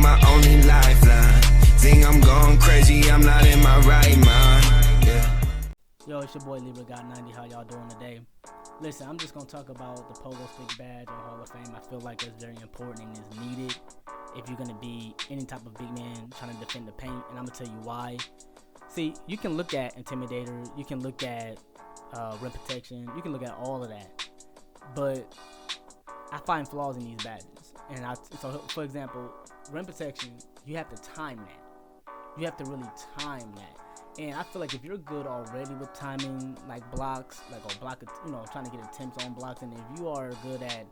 my only lifeline. Think I'm going crazy, I'm not in my right mind. Yeah. Yo, it's your boy Libra God 90. How y'all doing today? Listen, I'm just gonna talk about the Pogo Stick badge on Hall of Fame. I feel like it's very important and is needed if you're gonna be any type of big man trying to defend the paint, and I'm gonna tell you why. See, you can look at Intimidator, you can look at rim protection, you can look at all of that, but I find flaws in these badges. And so for example, rim protection, you have to time that. You have to really time that. And I feel like if you're good already with timing, like blocks, like or block, trying to get attempts on blocks, and if you are good at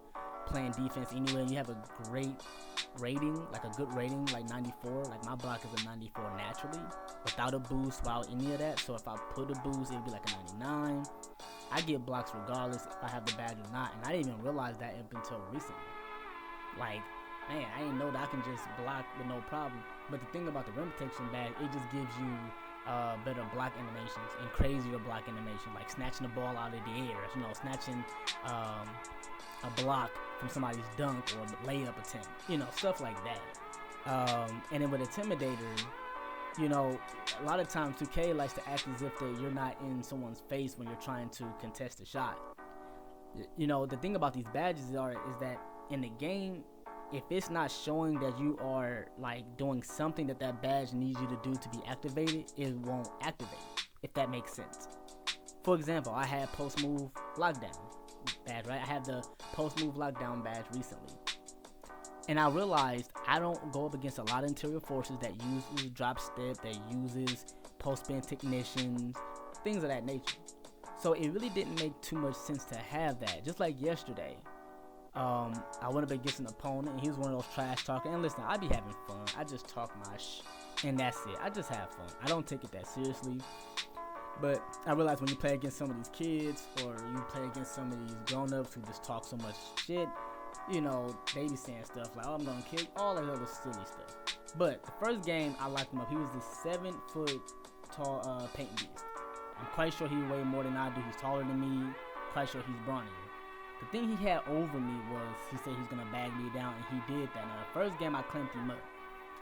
playing defense anyway, you have a great rating, like a good rating, like 94. Like my block is a 94 naturally, without a boost, without any of that. So if I put a boost, it'd be like a 99. I get blocks regardless if I have the badge or not, and I didn't even realize that up until recently. Like, man, I didn't know that I can just block with no problem. But the thing about the rim protection badge, it just gives you better block animations and crazier block animation, like snatching the ball out of the air, snatching a block from somebody's dunk or layup attempt, stuff like that. And then with Intimidator, a lot of times 2K likes to act as if that you're not in someone's face when you're trying to contest a shot. The thing about these badges is that in the game, if it's not showing that you are like doing something that badge needs you to do to be activated, it won't activate, if that makes sense. For example, I had post move lockdown badge, right? I had the post move lockdown badge recently, and I realized I don't go up against a lot of interior forces that uses drop step, that uses post spin technicians, things of that nature. So it really didn't make too much sense to have that. Just like yesterday, I went up against an opponent, and he was one of those trash talking. And listen, I be having fun. I just talk my and that's it. I just have fun. I don't take it that seriously. But I realize when you play against some of these kids, or you play against some of these grown-ups who just talk so much shit, they be saying stuff like, "Oh, I'm gonna kill you," all that other silly stuff. But the first game, I locked him up. He was this 7-foot tall paint beast. I'm quite sure he weighed more than I do. He's taller than me. Quite sure he's brawnier. The thing he had over me was he said he's gonna bag me down, and he did that. Now the first game I clamped him up,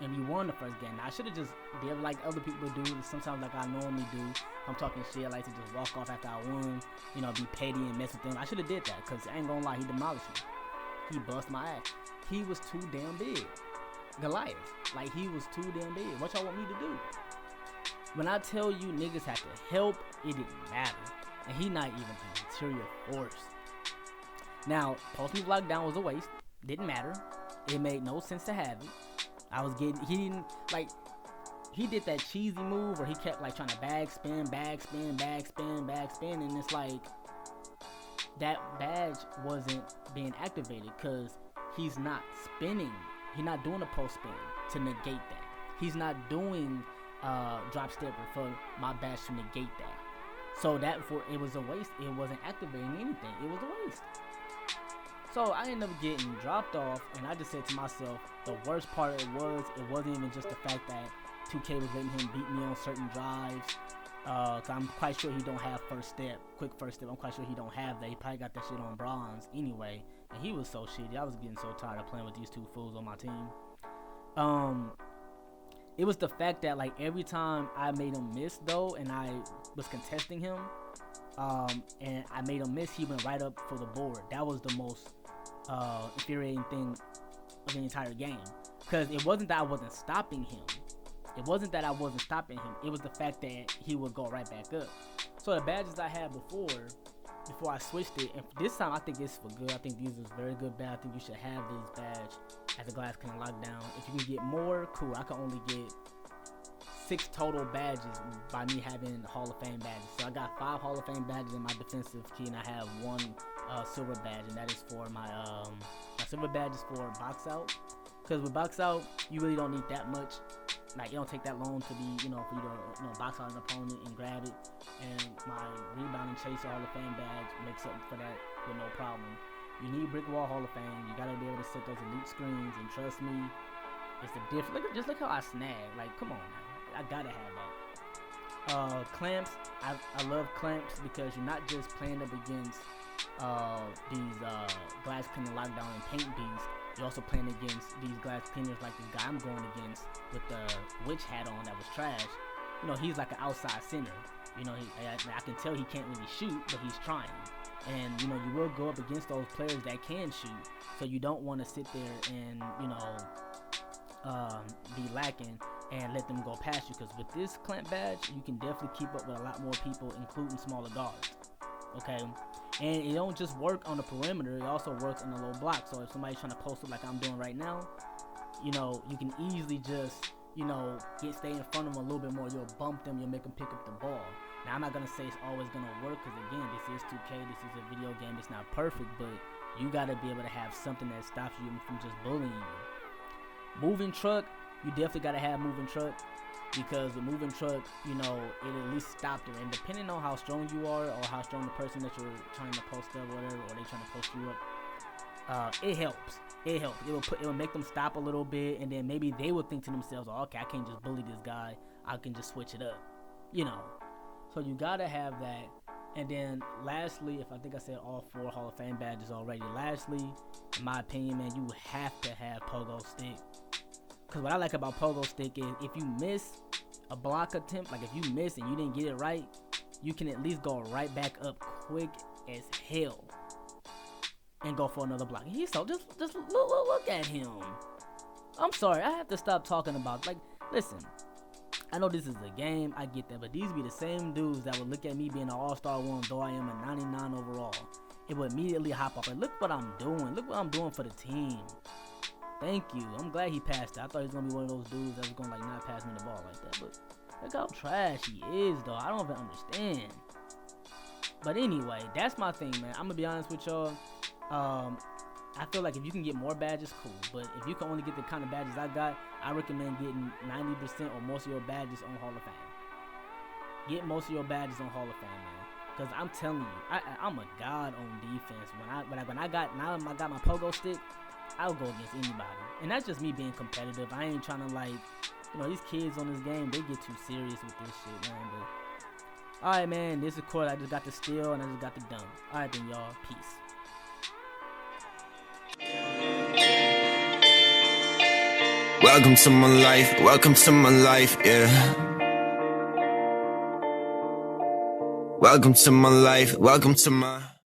and we won the first game. Now I should have just did like other people do, sometimes like I normally do. I'm talking shit, I like to just walk off after I won, be petty and mess with them. I should have did that, because I ain't gonna lie, he demolished me. He bust my ass. He was too damn big. Goliath. Like, he was too damn big. What y'all want me to do? When I tell you niggas had to help, it didn't matter. And he not even an interior force. Now, post move lockdown was a waste. Didn't matter. It made no sense to have it. He did that cheesy move where he kept like trying to bag spin, and it's like that badge wasn't being activated because he's not spinning. He's not doing a post spin to negate that. He's not doing drop step for my badge to negate that. So it was a waste. It wasn't activating anything. It was a waste. So I ended up getting dropped off, and I just said to myself, the worst part it wasn't even just the fact that 2K was letting him beat me on certain drives. Cause I'm quite sure he don't have quick first step. I'm quite sure he don't have that. He probably got that shit on bronze anyway. And he was so shitty. I was getting so tired of playing with these two fools on my team. It was the fact that like every time I made him miss though, and I was contesting him, and I made him miss, he went right up for the board. That was the most infuriating thing of the entire game, because it wasn't that I wasn't stopping him. It was the fact that he would go right back up. So the badges I had before I switched it, and this time I think it's for good. I think these is very good badge. I think you should have these badge as a glass clean lockdown. If you can get more, cool. I can only get 6 total badges by me having Hall of Fame badges. So I got 5 Hall of Fame badges in my defensive key, and I have 1 silver badge, and that is for my silver badge is for box out. Because with box out, you really don't need that much. Like, it don't take that long to be, for you to, box out an opponent and grab it. And my rebound and chaser Hall of Fame badge makes up for that with no problem. You need brick wall Hall of Fame. You gotta be able to set those elite screens, and trust me, it's the difference. Look how I snag. Like, come on now, I gotta have that. Clamps, I love clamps because you're not just playing up against these glass cleaning lockdown and paint beasts. You're also playing against these glass pinners like this guy I'm going against with the witch hat on that was trash. You know, he's like an outside center. You know, I can tell he can't really shoot, but he's trying. And, you know, you will go up against those players that can shoot. So you don't want to sit there and, you know, be lacking and let them go past you. Because with this clamp badge, you can definitely keep up with a lot more people, including smaller guards. Okay? And it don't just work on the perimeter. It also works on the low block. So if somebody's trying to post up like I'm doing right now, you know, you can easily just, you know, stay in front of them a little bit more. You'll bump them. You'll make them pick up the ball. Now, I'm not going to say it's always going to work because, again, this is 2K. This is a video game. It's not perfect, but you got to be able to have something that stops you from just bullying you. Moving truck, you definitely got to have moving truck because with moving truck, you know, it at least stopped them. And depending on how strong you are or how strong the person that you're trying to post up or whatever, or they trying to post you up, it helps. It helps. It will make them stop a little bit, and then maybe they will think to themselves, oh, okay, I can't just bully this guy. I can just switch it up, you know. So you gotta have that. And then lastly, if I think I said all 4 Hall of Fame badges already, lastly, in my opinion, man, you have to have Pogo Stick. Because what I like about Pogo Stick is if you miss a block attempt, like if you miss and you didn't get it right, you can at least go right back up quick as hell and go for another block. He's so just look at him. I'm sorry, I have to stop talking about, like, listen, I know this is a game, I get that, but these be the same dudes that would look at me being an all-star one, though I am a 99 overall. It would immediately hop up and look what I'm doing. Look what I'm doing for the team. Thank you. I'm glad he passed it. I thought he was gonna be one of those dudes that was gonna like not pass me the ball like that. But look how trash he is, though. I don't even understand. But anyway, that's my thing, man. I'm gonna be honest with y'all. I feel like if you can get more badges, cool. But if you can only get the kind of badges I got, I recommend getting 90% or most of your badges on Hall of Fame. Get most of your badges on Hall of Fame, man. Because I'm telling you, I'm a god on defense. When I got my Pogo Stick, I'll go against anybody. And that's just me being competitive. I ain't trying to, like, you know, these kids on this game, they get too serious with this shit, man. But alright, man, this is court. I just got the steal and I just got the dunk. Alright then, y'all. Peace. Welcome to my life, yeah. Welcome to my life, welcome to my